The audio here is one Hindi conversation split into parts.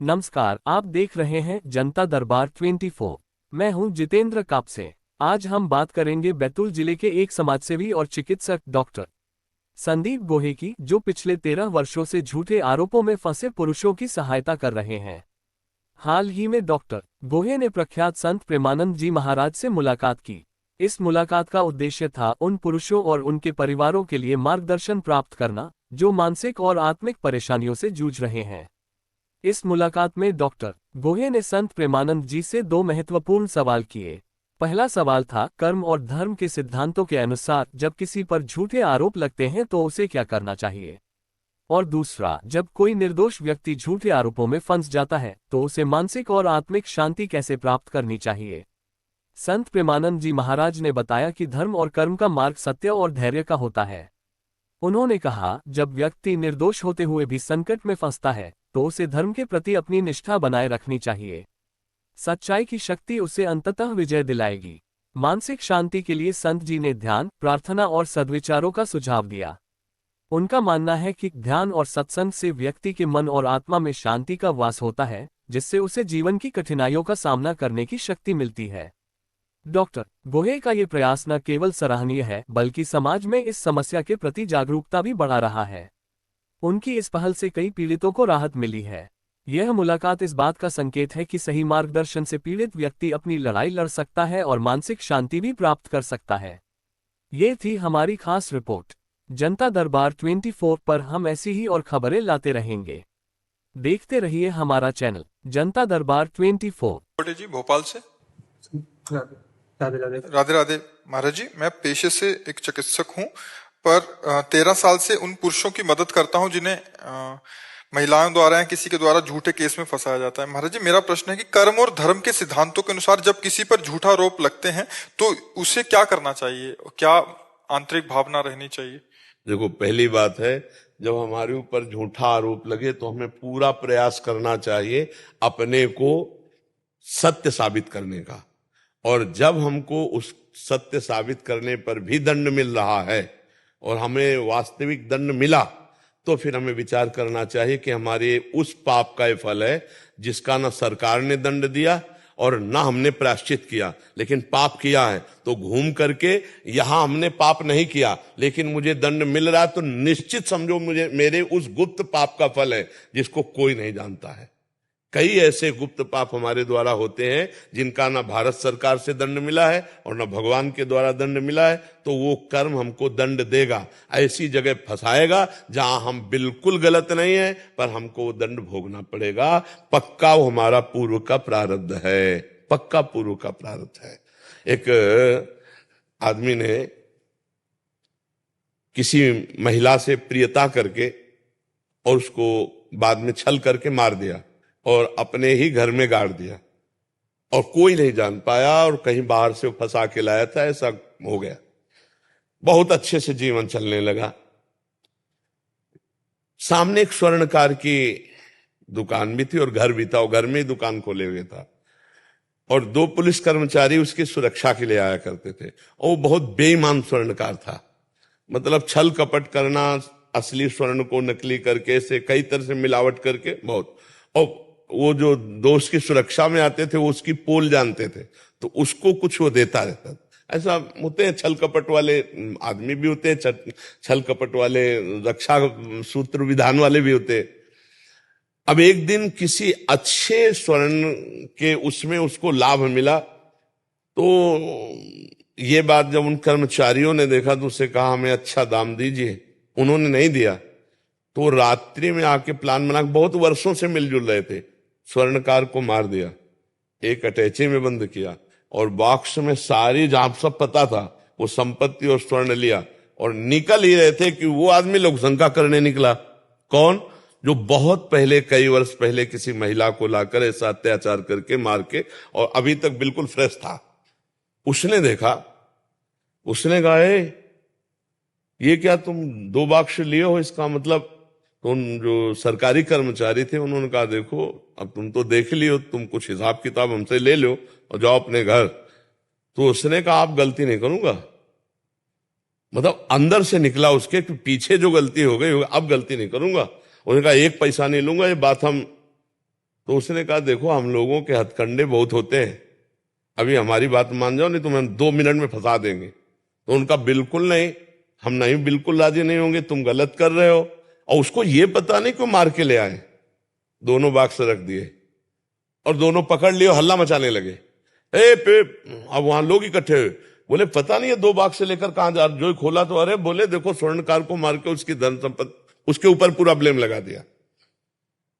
नमस्कार, आप देख रहे हैं जनता दरबार 24। मैं हूं जितेंद्र कापसे। आज हम बात करेंगे बैतूल जिले के एक समाजसेवी और चिकित्सक डॉक्टर संदीप गोहे की, जो पिछले 13 वर्षों से झूठे आरोपों में फंसे पुरुषों की सहायता कर रहे हैं। हाल ही में डॉक्टर गोहे ने प्रख्यात संत प्रेमानंद जी महाराज से मुलाकात की। इस मुलाकात का उद्देश्य था उन पुरुषों और उनके परिवारों के लिए मार्गदर्शन प्राप्त करना, जो मानसिक और आत्मिक परेशानियों से जूझ रहे हैं। इस मुलाकात में डॉक्टर गोहे ने संत प्रेमानंद जी से 2 महत्वपूर्ण सवाल किए। पहला सवाल था, कर्म और धर्म के सिद्धांतों के अनुसार जब किसी पर झूठे आरोप लगते हैं तो उसे क्या करना चाहिए, और दूसरा, जब कोई निर्दोष व्यक्ति झूठे आरोपों में फंस जाता है तो उसे मानसिक और आत्मिक शांति कैसे प्राप्त करनी चाहिए। संत प्रेमानंद जी महाराज ने बताया कि धर्म और कर्म का मार्ग सत्य और धैर्य का होता है। उन्होंने कहा, जब व्यक्ति निर्दोष होते हुए भी संकट में फंसता है तो उसे धर्म के प्रति अपनी निष्ठा बनाए रखनी चाहिए। सच्चाई की शक्ति उसे अंततः विजय दिलाएगी। मानसिक शांति के लिए संत जी ने ध्यान, प्रार्थना और सद्विचारों का सुझाव दिया। उनका मानना है कि ध्यान और सत्संग से व्यक्ति के मन और आत्मा में शांति का वास होता है, जिससे उसे जीवन की कठिनाइयों का सामना करने की शक्ति मिलती है। डॉक्टर गोहे का ये प्रयास न केवल सराहनीय है, बल्कि समाज में इस समस्या के प्रति जागरूकता भी बढ़ा रहा है। उनकी इस पहल से कई पीड़ितों को राहत मिली है। यह मुलाकात इस बात का संकेत है कि सही मार्गदर्शन से पीड़ित व्यक्ति अपनी लड़ाई लड़ सकता है और मानसिक शांति भी प्राप्त कर सकता है। ये थी हमारी खास रिपोर्ट। जनता दरबार 24 पर हम ऐसी ही और खबरें लाते रहेंगे। देखते रहिए हमारा चैनल जनता दरबार 24। जी भोपाल से। राधे राधे। राधे राधे महाराज जी, मैं पेशे से एक चिकित्सक हूँ, पर 13 साल से उन पुरुषों की मदद करता हूँ जिन्हें महिलाओं द्वारा या किसी के द्वारा झूठे केस में फंसाया जाता है। महाराज जी, मेरा प्रश्न है कि कर्म और धर्म के सिद्धांतों के अनुसार जब किसी पर झूठा आरोप लगते हैं तो उसे क्या करना चाहिए, क्या आंतरिक भावना रहनी चाहिए? देखो, पहली बात है, जब हमारे ऊपर झूठा आरोप लगे तो हमें पूरा प्रयास करना चाहिए अपने को सत्य साबित करने का। और जब हमको उस सत्य साबित करने पर भी दंड मिल रहा है और हमें वास्तविक दंड मिला, तो फिर हमें विचार करना चाहिए कि हमारे उस पाप का ये फल है जिसका ना सरकार ने दंड दिया और ना हमने प्रायश्चित किया, लेकिन पाप किया है। तो घूम करके यहां हमने पाप नहीं किया लेकिन मुझे दंड मिल रहा है, तो निश्चित समझो मुझे मेरे उस गुप्त पाप का फल है जिसको कोई नहीं जानता है। कई ऐसे गुप्त पाप हमारे द्वारा होते हैं जिनका ना भारत सरकार से दंड मिला है और ना भगवान के द्वारा दंड मिला है, तो वो कर्म हमको दंड देगा, ऐसी जगह फंसाएगा जहां हम बिल्कुल गलत नहीं है पर हमको वो दंड भोगना पड़ेगा। पक्का वो हमारा पूर्व का प्रारब्ध है, पक्का पूर्व का प्रारब्ध है। एक आदमी ने किसी महिला से प्रियता करके और उसको बाद में छल करके मार दिया और अपने ही घर में गाड़ दिया और कोई नहीं जान पाया, और कहीं बाहर से फंसा के लाया था, ऐसा हो गया। बहुत अच्छे से जीवन चलने लगा। सामने एक स्वर्णकार की दुकान भी थी और घर भी था, और घर में ही दुकान खोले हुए था, और 2 पुलिस कर्मचारी उसकी सुरक्षा के लिए आया करते थे। और वो बहुत बेईमान स्वर्णकार था, मतलब छल कपट करना, असली स्वर्ण को नकली करके, से कई तरह से मिलावट करके बहुत। और वो जो दोस्त की सुरक्षा में आते थे वो उसकी पोल जानते थे, तो उसको कुछ वो देता रहता था। ऐसा होते हैं, छल कपट वाले आदमी भी होते हैं, छल कपट वाले रक्षा सूत्र विधान वाले भी होते हैं। अब एक दिन किसी अच्छे स्वर्ण के उसमें उसको लाभ मिला, तो ये बात जब उन कर्मचारियों ने देखा तो उसे कहा हमें अच्छा दाम दीजिए। उन्होंने नहीं दिया, तो रात्रि में आके प्लान बना, बहुत वर्षों से मिलजुल रहे थे, स्वर्णकार को मार दिया, एक अटैची में बंद किया और बॉक्स में सारी, जहां सब पता था, वो संपत्ति और स्वर्ण लिया और निकल ही रहे थे कि वो आदमी लोग शंका करने निकला। कौन? जो बहुत पहले, कई वर्ष पहले किसी महिला को लाकर ऐसा अत्याचार करके मार के, और अभी तक बिल्कुल फ्रेश था। उसने देखा, उसने कहा ये क्या तुम 2 बॉक्स लिए हो, इसका मतलब? तो उन जो सरकारी कर्मचारी थे उन्होंने कहा देखो, अब तुम तो देख लियो, तुम कुछ हिसाब किताब हमसे ले लो और जाओ अपने घर। तो उसने कहा आप गलती नहीं करूंगा, मतलब अंदर से निकला उसके कि पीछे जो गलती हो गई अब गलती नहीं करूंगा। उन्होंने कहा 1 पैसा नहीं लूंगा, ये बात हम तो उसने कहा देखो हम लोगों के हथकंडे बहुत होते हैं, अभी हमारी बात मान जाओ नहीं तो हम 2 मिनट में फंसा देंगे। तो उनका बिल्कुल नहीं, हम नहीं, बिल्कुल राजी नहीं होंगे, तुम गलत कर रहे हो। और उसको ये पता नहीं क्यों मार के ले आए, दोनों बाक्स रख दिए और दोनों पकड़ लिए, हल्ला मचाने लगे। अब वहां लोग इकट्ठे हुए, बोले पता नहीं है 2 बाक्स से लेकर कहां जा, जो खोला तो अरे बोले देखो स्वर्णकार को मार के उसकी धन संपत्ति, उसके ऊपर पूरा ब्लेम लगा दिया।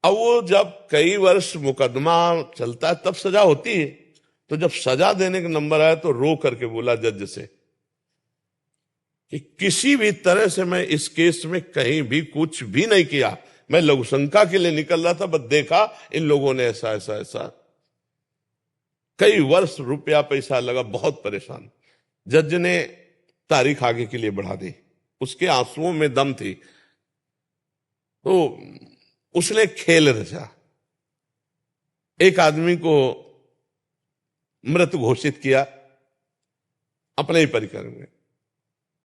अब वो जब कई वर्ष मुकदमा चलता है तब सजा होती है, तो जब सजा देने का नंबर आया तो रो करके बोला जज से कि किसी भी तरह से मैं इस केस में कहीं भी कुछ भी नहीं किया, मैं लघु शंका के लिए निकल रहा था, बस देखा इन लोगों ने ऐसा ऐसा ऐसा। कई वर्ष रुपया पैसा लगा, बहुत परेशान। जज ने तारीख आगे के लिए बढ़ा दी, उसके आंसुओं में दम थी, तो उसने खेल रचा, एक आदमी को मृत घोषित किया अपने ही परिकर में।